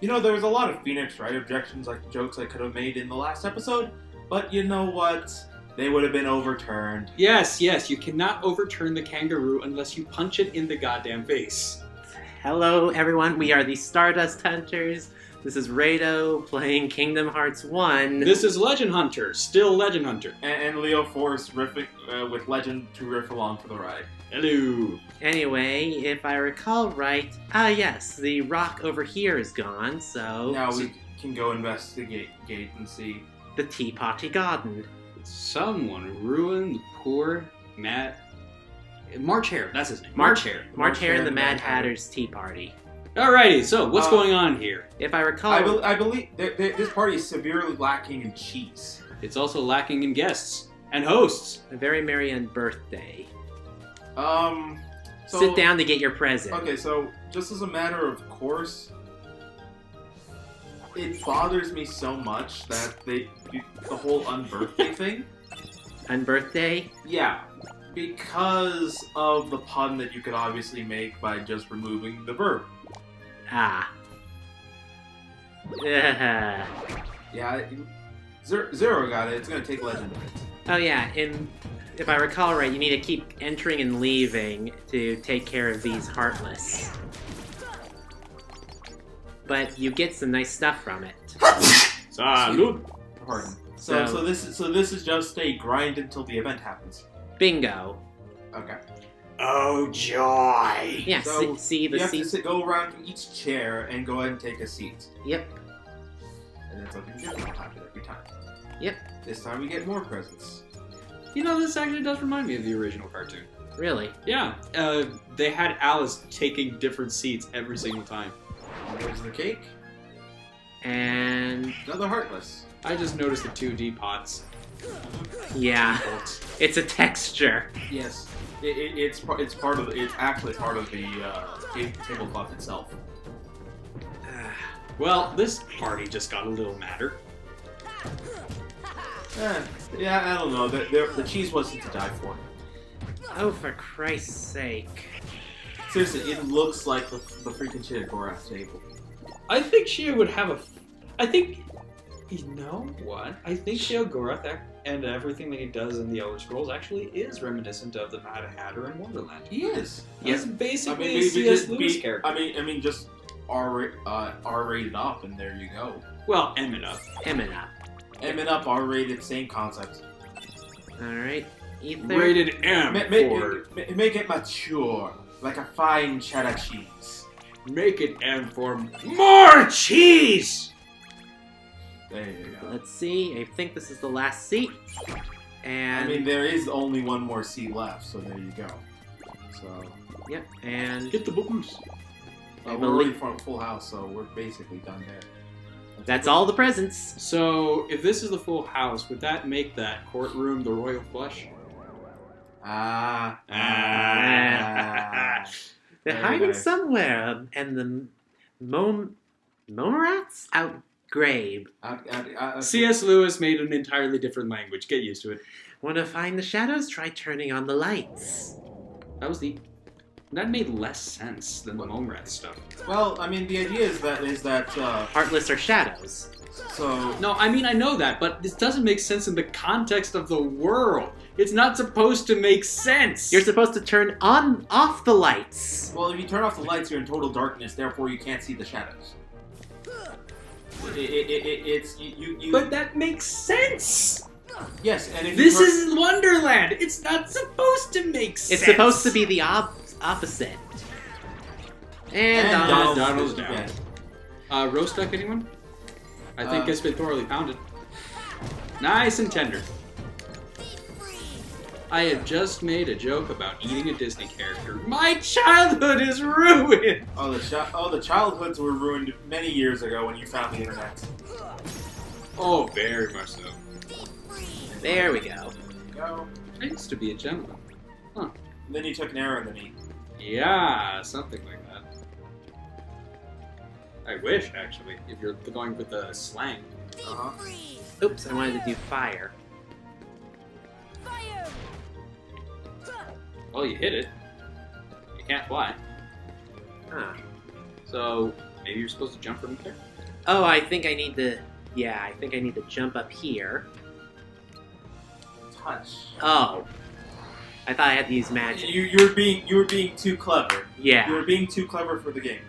You know, there was a lot of Phoenix Wright objections, like jokes I could have made in the last episode, but you know what? They would have been overturned. Yes, you cannot overturn the kangaroo unless you punch it in the goddamn face. Hello, everyone. We are the Stardust Hunters. This is Rado playing Kingdom Hearts 1. This is Legend Hunter, still Legend Hunter. And Leo Force riffing with Legend to riff along for the ride. Hello. Anyway, if I recall right, yes, the rock over here is gone, so... Now we can go investigate and see. The Teapotty Garden. Someone ruined the poor March Hare, that's his name. March Hare and the Mad Hatter's Tea Party. Alrighty, so what's going on here? If I recall... I believe this party is severely lacking in cheese. It's also lacking in guests and hosts. A very merry birthday. So, sit down to get your present. Okay, so just as a matter of course, it bothers me so much that the whole unbirthday thing. Unbirthday? Yeah, because of the pun that you could obviously make by just removing the verb. Ah. Yeah, Zero got it. It's gonna take Legend a bit. Oh yeah, if I recall right, you need to keep entering and leaving to take care of these Heartless. But you get some nice stuff from it. Salud. Pardon. So this is just a grind until the event happens. Bingo. Okay. Oh joy! Yeah, So see the you have seat. to go around to each chair and go ahead and take a seat. Yep. And then something different will happen every time. Yep. This time we get more presents. You know, this actually does remind me of the original cartoon. Really? Yeah, they had Alice taking different seats every single time. There's the cake. And Another Heartless. I just noticed the 2D pots. yeah, it's a texture. Yes. It's actually part of the tablecloth itself. Well, this party just got a little madder. Yeah, I don't know. The cheese wasn't to die for. Oh, for Christ's sake! Seriously, it looks like the freaking shit at Gorath's table. I think Shia would have I think... You know what? I think Shia Gorath and everything that he does in the Elder Scrolls actually is reminiscent of the Mad Hatter in Wonderland. He is. He's basically C.S. Lewis character. I mean, just R-rated up, and there you go. Well, M it up. M it up. M and up, R-rated, same concept. Alright. Ether. Rated M for... Make it mature, like a fine cheddar cheese. Make it M for more cheese! There you go. Let's see. I think this is the last seat. And I mean, there is only one more seat left, so there you go. So. Yep. And Get the books. We're already from full house, so we're basically done there. that's all the presents. So, if this is the full house, would that make that courtroom the royal flush? They're Very hiding nice. somewhere, and the Momorats outgrave. C.S. Lewis made an entirely different language. Get used to it. Want to find the shadows? Try turning on the lights. That made less sense than the Mome Rat stuff. Well, I mean, the idea is that Heartless are shadows. so. No, I mean, I know that, but this doesn't make sense in the context of the world. It's not supposed to make sense. You're supposed to turn off the lights. Well, if you turn off the lights, you're in total darkness. Therefore, you can't see the shadows. It's you. But that makes sense. Yes, and if This is Wonderland. It's not supposed to make sense. It's supposed to be the opposite. And Donald's down. Roast duck, anyone? I think it's been thoroughly pounded. Nice and tender. I have just made a joke about eating a Disney character. My childhood is ruined! the childhoods were ruined many years ago when you found the internet. Oh, very much so. there we go. There you go. I used to be a gentleman. Huh. And then you took an arrow in the knee. Yeah, something like that. I wish, actually, if you're going with the slang. Oops, I wanted to do fire. Well, you hit it. You can't fly. Huh. So, Maybe you're supposed to jump from there? Oh, I think I need to... Yeah, I think I need to jump up here. Touch. Oh. I thought I had to use magic. You were being too clever. Yeah. You were being too clever for the game.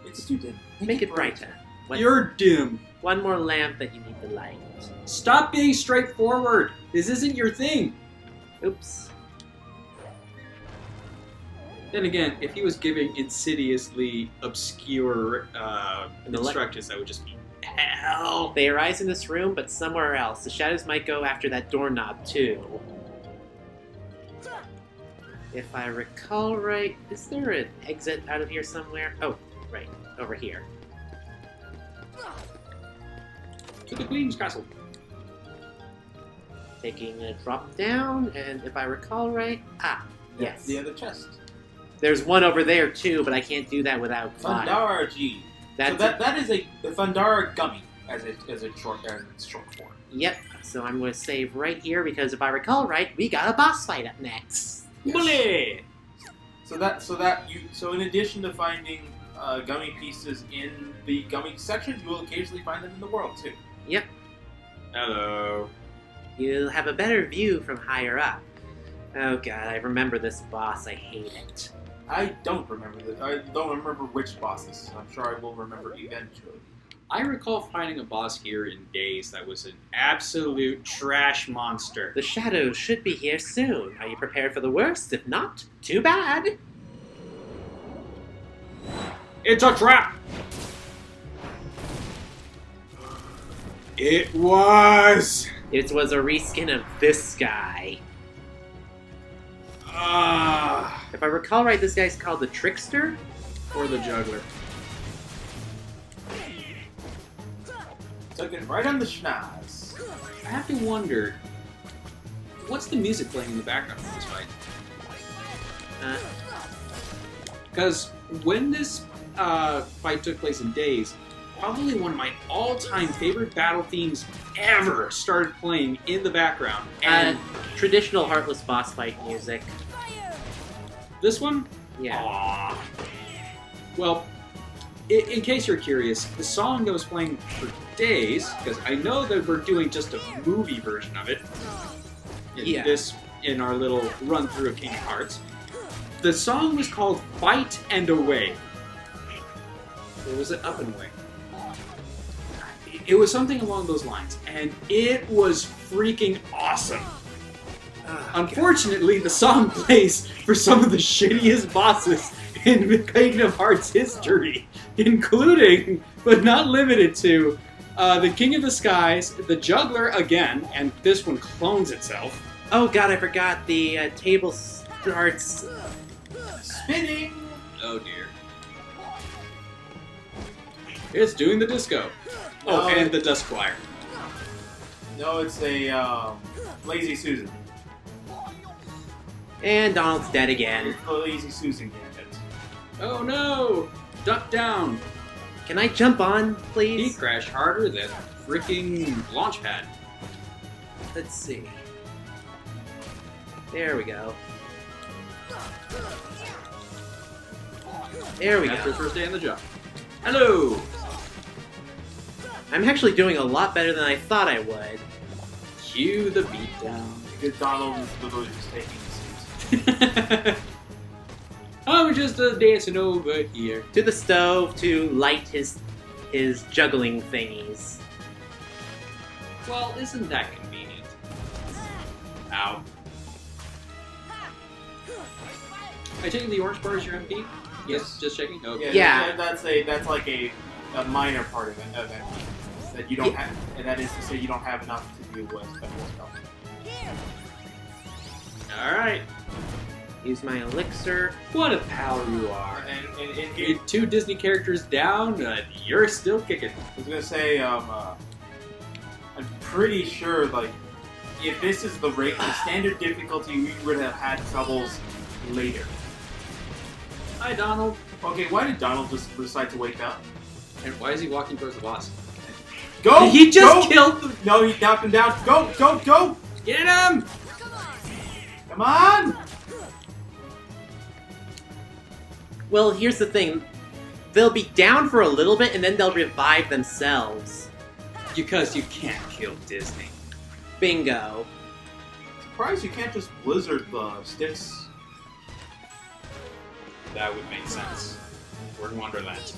It's too dim. Make it brighter. You're dim. One more lamp that you need to light. Stop being straightforward. This isn't your thing. Oops. Then again, if he was giving insidiously obscure instructions, that would just be hell. They arise in this room, but somewhere else. The shadows might go after that doorknob, too. If I recall right, is there an exit out of here somewhere? Oh, right. Over here. To the Queen's Castle. Taking a drop down, and if I recall right... Ah, yes. The other chest. There's one over there, too, but I can't do that without fire. Thundara G. So that is the Thundara Gummy, as it's short form. Yep, so I'm going to save right here, because if I recall right, we got a boss fight up next. Bully! So in addition to finding gummy pieces in the gummy sections, you will occasionally find them in the world, too. Yep. Hello. You'll have a better view from higher up. Oh god, I remember this boss. I hate it. I don't remember this. I don't remember which bosses. I'm sure I will remember eventually. I recall finding a boss here in Days that was an absolute trash monster. The shadows should be here soon. Are you prepared for the worst? If not, too bad. It's a trap! It was! It was a reskin of this guy. If I recall right, this guy's called the Trickster? Or the Juggler. Took it right on the schnoz. I have to wonder, what's the music playing in the background of this fight? Because when this fight took place in Days, probably one of my all-time favorite battle themes ever started playing in the background. And traditional Heartless boss fight music. This one? Yeah. Aww. Well, in case you're curious, the song that was playing for Days, because I know that we're doing just a movie version of it, in our little run-through of Kingdom Hearts, the song was called Fight and Away. Or was it Up and Away? It was something along those lines, and it was freaking awesome. Unfortunately, the song plays for some of the shittiest bosses in Kingdom Hearts history, including, but not limited to, the King of the Skies, the Juggler again, and this one clones itself. Oh god, I forgot the table starts spinning. Oh dear. It's doing the disco. No, oh, and the Dusk Choir. No, it's a Lazy Susan. And Donald's dead again. It's the Lazy Susan gambit. Oh no! Duck down! Can I jump on, please? He crashed harder than freaking Launchpad. Let's see. There we go. There we After go. first day on the job. Hello! I'm actually doing a lot better than I thought I would. Cue the beatdown. Because Donald is literally just taking the seat. I'm just dancing over here. To the stove to light his juggling thingies. Well, isn't that convenient? Ow. I take the orange bar as your MP? Yes, just checking? Okay. Yeah. That's like a minor part of it. That you don't have, and that is to say you don't have enough to deal with the whole stuff. Alright. Use my elixir. What a pal you are. And You're 2 Disney characters down, you're still kicking. I was gonna say, I'm pretty sure, like, if this is the standard difficulty, we would have had troubles later. Hi, Donald. Okay, why did Donald just decide to wake up? And why is he walking towards the boss? Go! He just go! killed the... No, he knocked him down. Go! Go! Go! Get him! Come on! Well, here's the thing. they'll be down for a little bit, and then they'll revive themselves. Because you can't kill Disney. Bingo. Surprised you can't just blizzard the sticks. That would make sense. We're in Wonderland.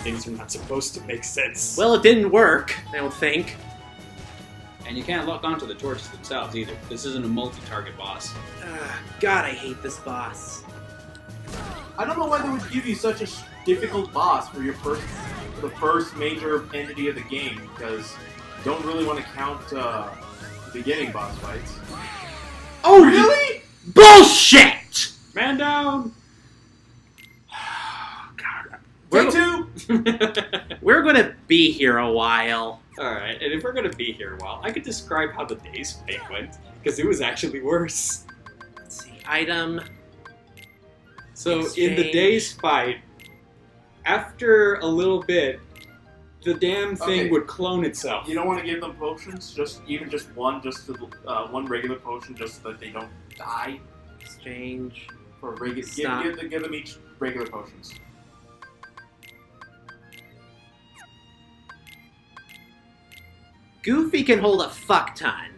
Things are not supposed to make sense. Well, it didn't work, I don't think. And you can't lock onto the torches themselves either. This isn't a multi-target boss. God, I hate this boss. I don't know why they would give you such a difficult boss for the first major entity of the game, because you don't really want to count the beginning boss fights. Oh, really? Bullshit! Man down! Take two! We're gonna be here a while. Alright, and if we're gonna be here a while, I could describe how the day's fight went, because it was actually worse. Let's see, item... So, in Exchange. the day's fight, after a little bit, the damn thing Okay. would clone itself. You don't want to give them potions, just one, one regular potion, just so that they don't die. Exchange... For regular, Stop. give them each regular potions. Goofy can hold a fuck ton.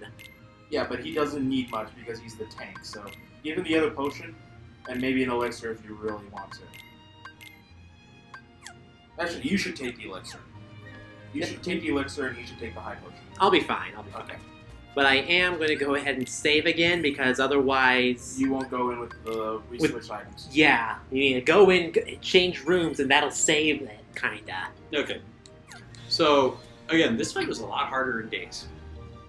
Yeah, but he doesn't need much because he's the tank. So give him the other potion, and maybe an elixir if you really want to. Actually, you should take the elixir. You should take the elixir, and he should take the high potion. I'll be fine, I'll be fine. Okay. But I am going to go ahead and save again, because otherwise... You won't go in with the re-switch items. Yeah, you need to go in, change rooms, and that'll save it, kinda. Okay. So, again, this fight was a lot harder in days.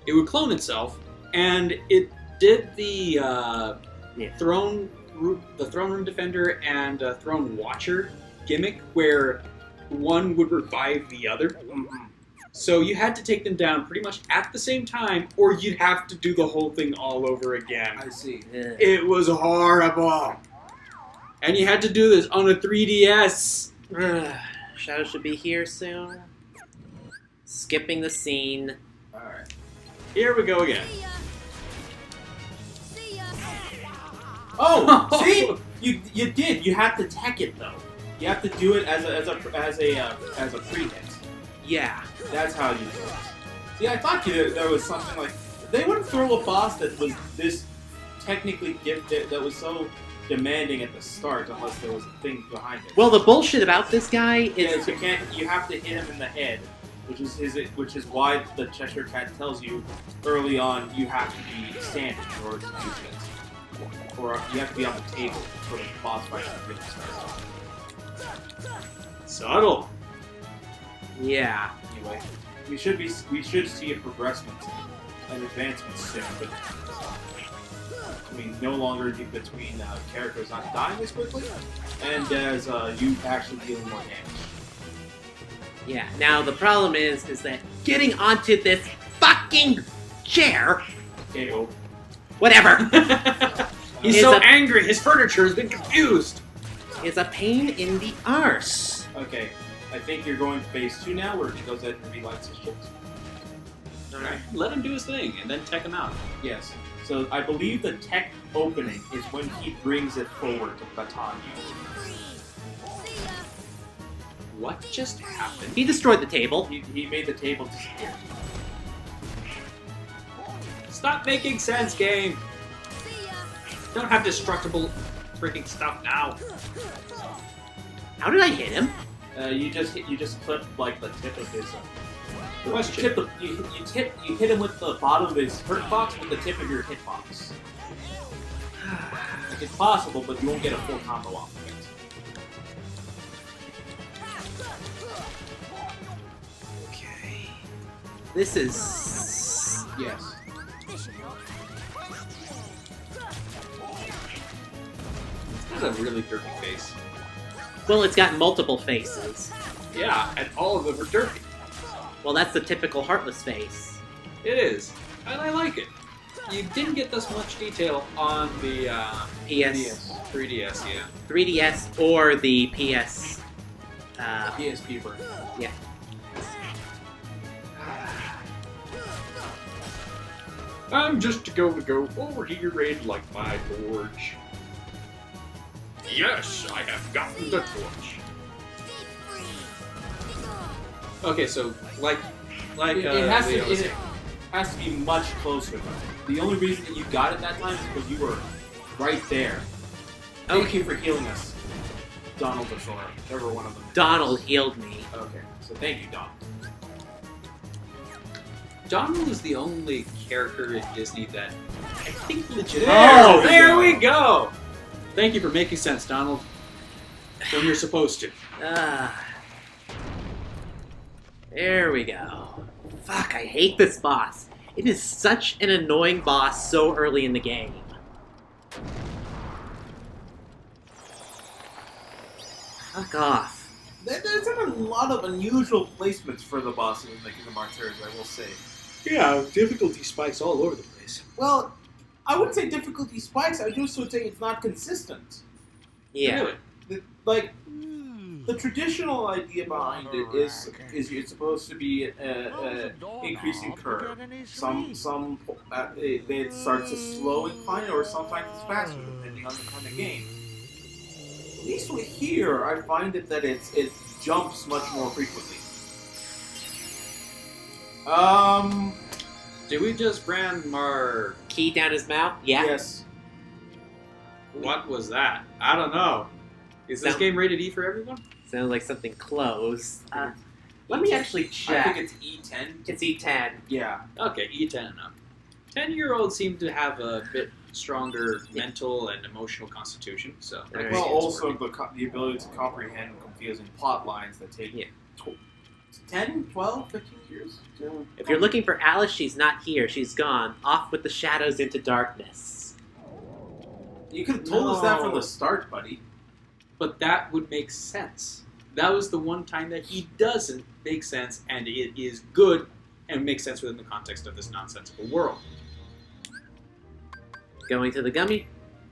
It would clone itself, and it did the throne room defender and throne watcher gimmick, where one would revive the other. Mm-hmm. So you had to take them down pretty much at the same time, or you'd have to do the whole thing all over again. I see. Ugh. It was horrible. And you had to do this on a 3DS. Shadow should be here soon. Skipping the scene. Alright. Here we go again. Oh! See? You did. You have to tech it, though. You have to do it as a pre-hit. Yeah. That's how you do it. See, I thought there was something like... They wouldn't throw a boss that was this technically gifted, that was so demanding at the start, unless there was a thing behind it. Well, the bullshit about this guy is... You have to hit him in the head, which is why the Cheshire Cat tells you early on you have to be standing in order to do this. Or you have to be on the table for the boss fight to really start. Subtle. Yeah. Anyway, we should see a progressment, an advancement soon. But I mean, no longer between characters not dying as quickly, and as you actually dealing more damage. Yeah. Now, the problem is that getting onto this fucking chair... KO. Whatever. He's Is so a- angry, his furniture has been confused. is a pain in the arse. Okay, I think you're going to phase 2 now, where he goes ahead and relights his chips. Alright, let him do his thing, and then tech him out. Yes. So I believe the tech opening is when he brings it forward to baton you. What just happened? He destroyed the table. He made the table disappear. Stop making sense, game! Don't have destructible freaking stuff now. How did I hit him? You just clip like the tip of his. Question. You hit him with the bottom of his hurt box with the tip of your hit box. Like, it's possible, but you won't get a full combo off of it. Okay. This is... Yes. This has a really derpy face. Well, it's got multiple faces. Yeah, and all of them are derpy. Well, that's the typical Heartless face. It is, and I like it. You didn't get this much detail on the PS... 3DS, yeah. 3DS or the PS... PSP version. yeah. I'm just going to go over here and light my torch. Yes, I have gotten the torch. Okay, so like it has Leo to. was It saying. has to be much closer. Though. The only reason that you got it that time is because you were right there. Thank you for healing us, Donald or Sora, whichever one of them. Donald healed me. Okay, so thank you, Donald. Donald is the only character in Disney that I think legitimately. Oh, there we go. Thank you for making sense, Donald. When you're supposed to. There we go. Fuck, I hate this boss. It is such an annoying boss so early in the game. Fuck off. There's been a lot of unusual placements for the bosses in the Kingdom Hearts series, I will say. Yeah, difficulty spikes all over the place. Well, I wouldn't say difficulty spikes. I just would say it's not consistent. Yeah. Really? Like, the traditional idea behind it is it's supposed to be increasing curve. Some it starts a slow incline, or sometimes it's faster, depending on the kind of game. At least with here, I find it that it jumps much more frequently. Did we just brand Mar? Key down his mouth? Yeah. Yes. What was that? I don't know. Is this game rated E for everyone? Sounds like something close. Let me actually check. I think it's E10. It's E10. Yeah. Okay, E10 and up. 10-year-olds seem to have a bit stronger mental and emotional constitution, so... Right. Well, it's also working. the ability to comprehend confusing plot lines that take 10, 12, 15 years. If you're looking for Alice, she's not here. She's gone. Off with the shadows into darkness. You could have told us that from the start, buddy. But that would make sense. That was the one time that he doesn't make sense, and it is good and makes sense within the context of this nonsensical world. Going to the gummy?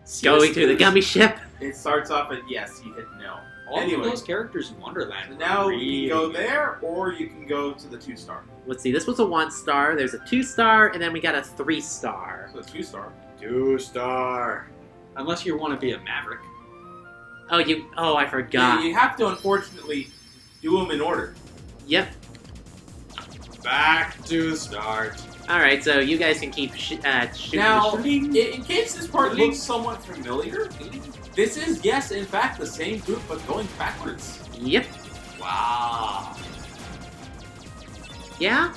Seriously? Going to the gummy ship? It starts off at yes, you hit no. All Anyway. of those characters in Wonderland. Now really... you can go there, or you can go to the 2-star. Let's see, this was a 1-star, there's a 2-star, and then we got a 3-star. So 2-star. 2-star. Unless you want to be a maverick. Oh, I forgot. Yeah, you have to, unfortunately, do them in order. Yep. Back to start. Alright, so you guys can keep shooting Now, the shooting. in case this part looks somewhat familiar, this is, yes, in fact, the same group, but going backwards. Yep. Wow. Yeah?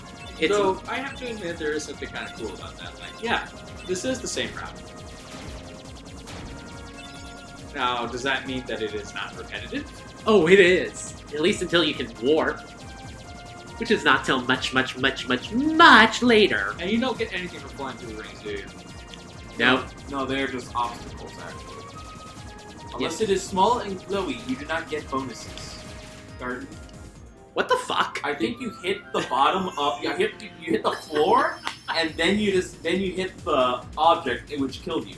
So, I have to admit there is something kind of cool about that. Like, yeah, this is the same route. Now, does that mean that it is not repetitive? Oh, it is. At least until you can warp. Which is not till much, much, much, much, much later. And you don't get anything for flying through the rings, do you? No. No, they're just obstacles, actually. Unless it is small and glowy, you do not get bonuses. Garden. What the fuck? I think you hit the bottom of you hit the floor, and then you hit the object which killed you.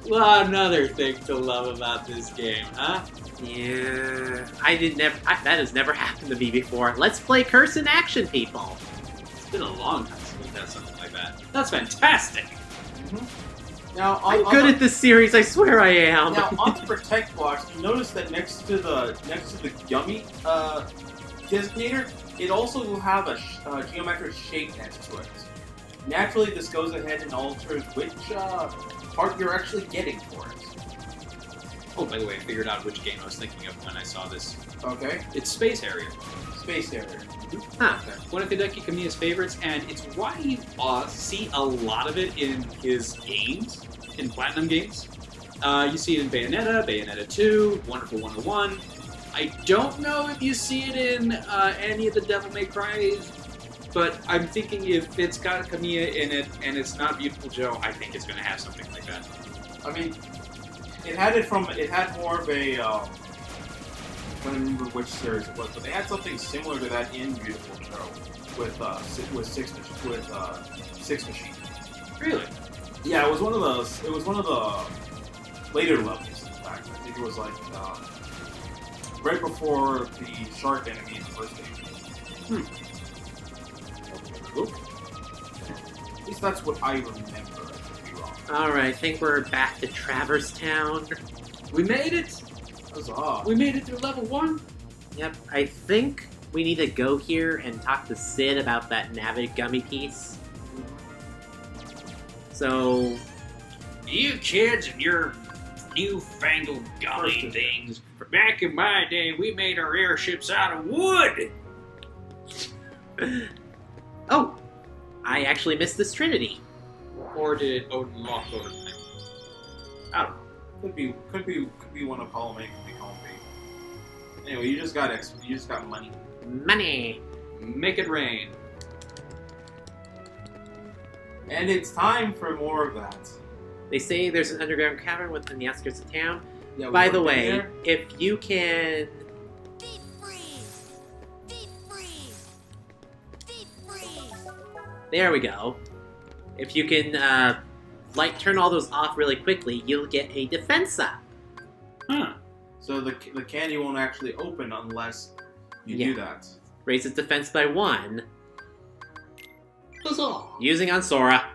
Well, another thing to love about this game, huh? Yeah. That has never happened to me before. Let's play Curse in Action, people. It's been a long time since we've had something like that. That's fantastic! Mm-hmm. Now, I'm good at this series, I swear I am. Now, on the protect blocks, you notice that next to the gummy designator, it also will have a geometric shape next to it. Naturally, this goes ahead and alters which part you're actually getting for it. Oh, by the way, I figured out which game I was thinking of when I saw this. Okay. It's Space Harrier. Space Harrier. Huh. Okay. One of Hideki Kamiya's favorites, and it's why you see a lot of it in his games, in Platinum games. You see it in Bayonetta, Bayonetta 2, Wonderful 101. I don't know if you see it in any of the Devil May Cry's, but I'm thinking if it's got Kamiya in it and it's not Beautiful Joe, I think it's going to have something like that. I mean, it had more of a, I don't remember which series it was, but they had something similar to that in Beautiful Joe with Six Machine. Really? Yeah, it was one of the later levels, in fact. I think it was like, right before the shark enemy in the first game. At least that's what I remember. I could be wrong. Alright, I think we're back to Traverse Town. We made it! Huzzah. We made it through level 1! Yep, I think we need to go here and talk to Sid about that Navid gummy piece. So... You kids and your newfangled gummy things. Back in my day, we made our airships out of wood! Oh! I actually missed this Trinity. Or did Odin lock Odin? I don't know. Could be one of column A, could be column B. Anyway, you just got money. Money! Make it rain. And it's time for more of that. They say there's an underground cavern within the outskirts of town. Yeah, By the way, if you can... Deep freeze! Deep freeze! Deep freeze! There we go. If you can, turn all those off really quickly, you'll get a defense up. Huh. So the candy won't actually open unless you do that. Raise its defense by 1. Huzzah! Using on Sora.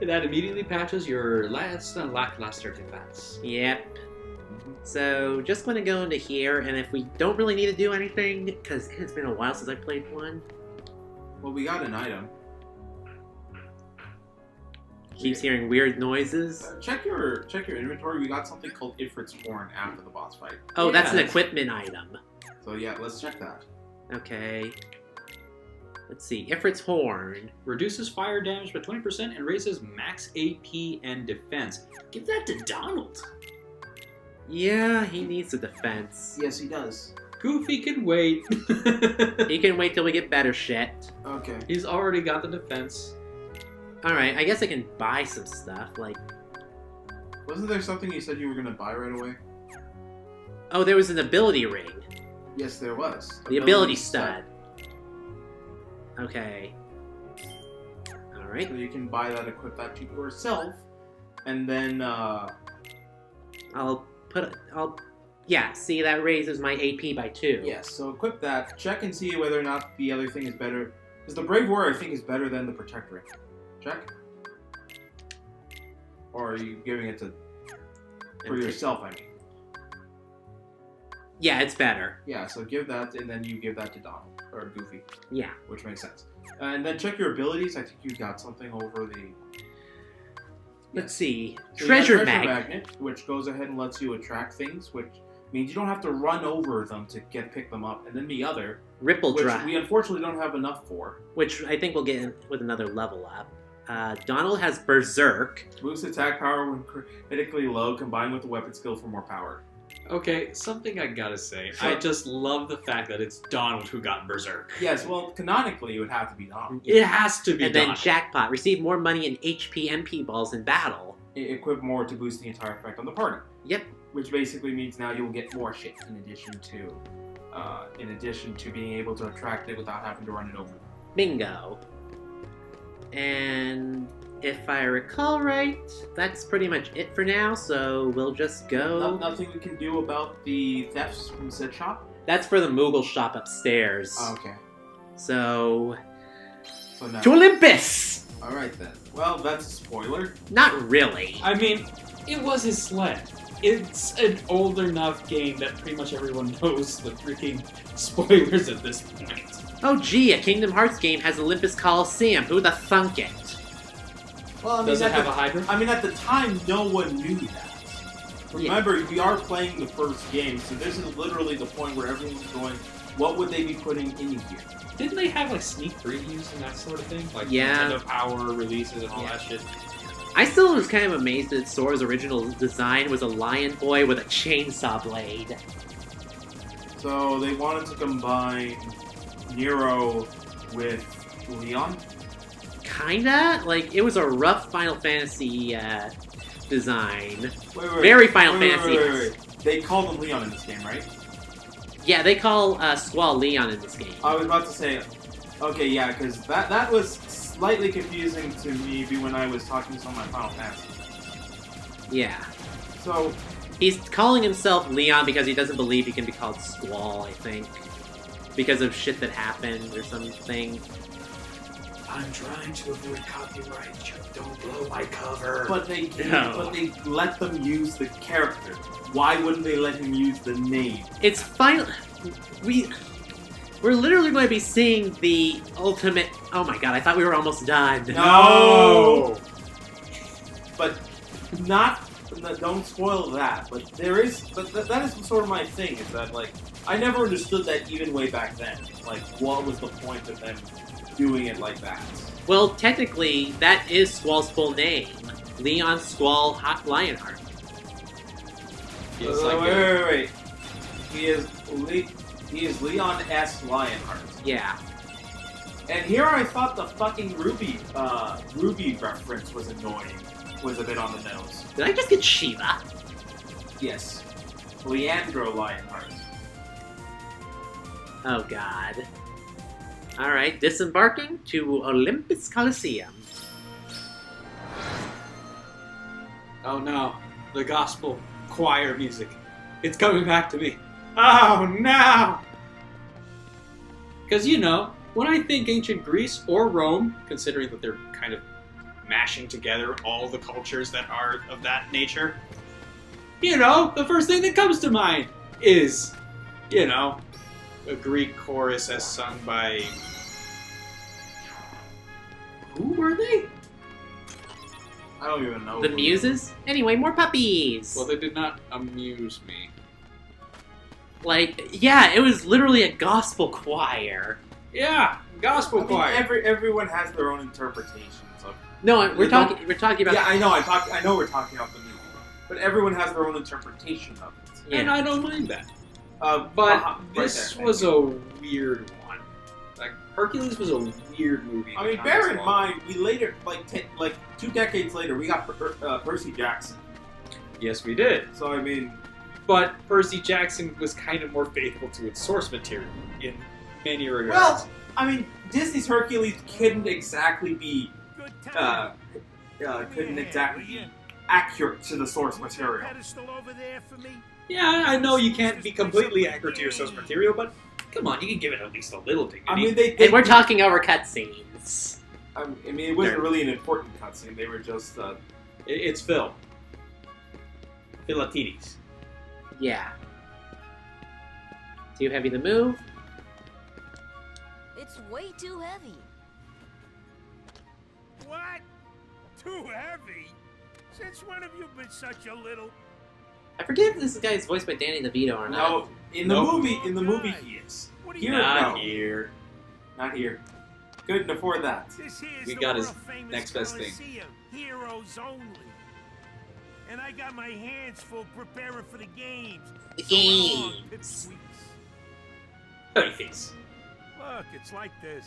That immediately patches your last and lackluster defense. Yep. So, just going to go into here, and if we don't really need to do anything, because it's been a while since I played one. Well, we got an item. Keeps hearing weird noises. Check your inventory. We got something called Ifrit's Horn after the boss fight. Oh, that's an Yes. equipment item. So yeah, let's check that. Okay. Let's see. Ifrit's Horn. Reduces fire damage by 20% and raises max AP and defense. Give that to Donald. Yeah, he needs a defense. Yes, he does. Goofy can wait. He can wait till we get better shit. Okay. He's already got the defense. Alright, I guess I can buy some stuff, like... Wasn't there something you said you were gonna buy right away? Oh, there was an ability ring. Yes, there was. The ability stud. Okay. Alright. So you can buy that, equip that to yourself, and then Yeah, see, that raises my AP by 2. yes. So equip that. Check and see whether or not the other thing is better. Because the Brave Warrior, I think, is better than the Protect Ring. Check. Or are you giving it to for yourself? I mean. Yeah, it's better. Yeah. So give that, and then you give that to Donald or Goofy, Yeah. which makes sense. And then check your abilities. I think you got something over the. Let's see. So you Treasure have Magnet. which goes ahead and lets you attract things, which means you don't have to run over them to pick them up. And then the other, Ripple which Drive. we unfortunately don't have enough for, Which I think we'll get in with another level up. Donald has Berserk. boosts attack power when critically low, combined with the weapon skill for more power. Okay, something I gotta say. So- I just love the fact that it's Donald who got Berserk. Yes, well, canonically it would have to be Donald. It has to be And then Donald. Jackpot. Receive more money in HP MP balls in battle. Equip more to boost the entire effect on the party, Yep. which basically means now you'll get more shit in addition to being able to attract it without having to run it over. Bingo. And if I recall right, that's pretty much it for now, so we'll just go... Nothing we can do about the thefts from said shop? That's for the Moogle shop upstairs. Oh, okay. So... So now. To Olympus! Alright then. Well, that's a spoiler. Not really. I mean, it was his sled. It's an old enough game that pretty much everyone knows the freaking spoilers at this point. Oh gee, a Kingdom Hearts game has Olympus Coliseum. Who the thunk it? Well, Does it have a Hydra? I mean, at the time, no one knew that. Remember, we are playing the first game, so this is literally the point where everyone's going, what would they be putting in here? Didn't they have like sneak previews and that sort of thing? Like Yeah. Nintendo Power releases and all Yeah. that shit? I still was kind of amazed that Sora's original design was a lion boy with a chainsaw blade. So they wanted to combine Nero with Leon? Kinda? Like, it was a rough Final Fantasy design. Wait, Very Final Fantasy. Wait. They called him Leon in this game, right? Yeah, they call Squall Leon in this game. I was about to say, okay, yeah, because that was slightly confusing to me when I was talking to some of my Final Fantasy. Yeah. So, He's calling himself Leon because he doesn't believe he can be called Squall, I think. Because of shit that happened or something. I'm trying to avoid copyright. Don't blow my cover. but they No. let them use the character. Why wouldn't they let him use the name? It's final... We're literally going to be seeing the ultimate... Oh my god, I thought we were almost done. No! But not... Don't spoil that. But there is... But that is sort of my thing, is that, like, I never understood that even way back then. Like, what was the point of them doing it like that? Well, technically, that is Squall's full name. Leon Squall Lionheart. Wait. He is Leon S. Lionheart. Yeah. And here I thought the fucking Ruby reference was annoying. Was a bit on the nose. Did I just get Shiva? Yes. Leandro Lionheart. Oh god. Alright, disembarking to Olympus Coliseum. Oh no, the gospel choir music. It's coming back to me. Oh no! Because, you know, when I think ancient Greece or Rome, considering that they're kind of mashing together all the cultures that are of that nature, you know, the first thing that comes to mind is, you know, a Greek chorus as sung by... Who were they? I don't even know. The Muses? Anyway, more puppies! Well, they did not amuse me. Like, yeah, it was literally a gospel choir. Yeah, gospel choir. Everyone has their own interpretations of. No, we're talking about... Yeah, I know. I know we're talking about the movie, but everyone has their own interpretation of it. Yeah. And I don't mind that. But Right this there, was a weird one. Like, Hercules was a weird movie. I mean, bear in mind, we later, like 2 decades later, we got Percy Jackson. Yes, we did. So I mean, But Percy Jackson was kind of more faithful to its source material in many regards. well, I mean, Disney's Hercules couldn't exactly be accurate to the source material. Yeah, I know you can't be completely accurate to your source material, but come on, you can give it at least a little dignity. I mean, they And we're talking over cutscenes. I mean, it wasn't really an important cutscene. They were just. It's Phil. Philatides. Yeah. Too heavy to move? It's way too heavy. What? Too heavy? Since when have you been such a little... I forget if this guy's voiced by Danny DeVito or not. No, in the movie he is. What do Here, you no. here. Not here. Couldn't afford that. This here's We the got his world-famous next best thing. Coliseum. Heroes only. And I got my hands full preparing for the games. The So long, games. pipsqueaks. Face. Look, it's like this.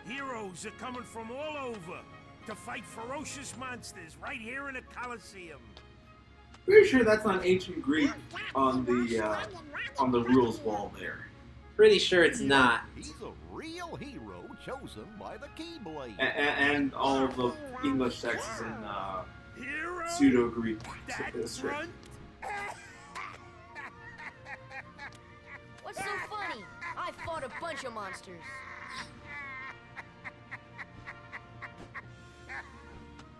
Heroes are coming from all over to fight ferocious monsters right here in the Coliseum. Pretty sure that's not ancient Greek on the rules wall there. Pretty sure it's not. He's a real hero chosen by the Keyblade. And all of the English texts in Hero pseudo-Greek that script. front. What's so funny? I fought a bunch of monsters.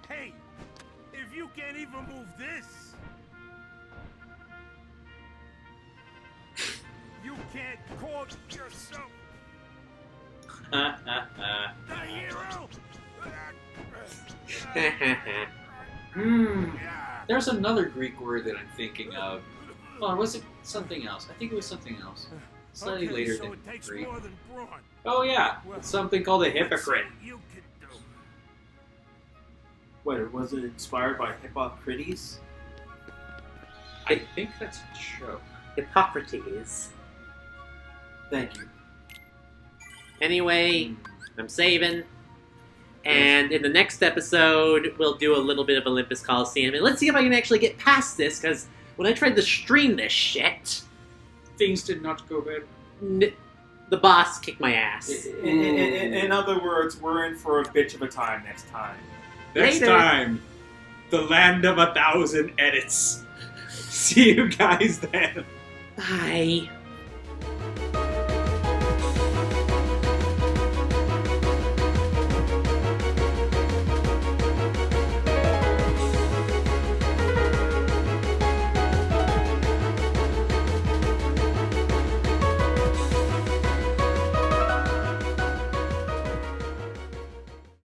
Hey, if you can't even move this, you can't call yourself the hero. There's another Greek word that I'm thinking of. Oh, was it something else? I think it was something else. Slightly Okay, later so than it takes Greek. more than brawn. Oh yeah, Well, it's something called a let's see hypocrite. what you can do. Wait, was it inspired by Hippocrates? I think that's a joke. Hippocrates. Thank you. Anyway, I'm saving. And in the next episode, we'll do a little bit of Olympus Coliseum. And let's see if I can actually get past this, because when I tried to stream this shit, Things did not go bad. the boss kicked my ass. In other words, we're in for a bitch of a time next time. Next Later. time, the land of 1,000 edits. See you guys then. Bye.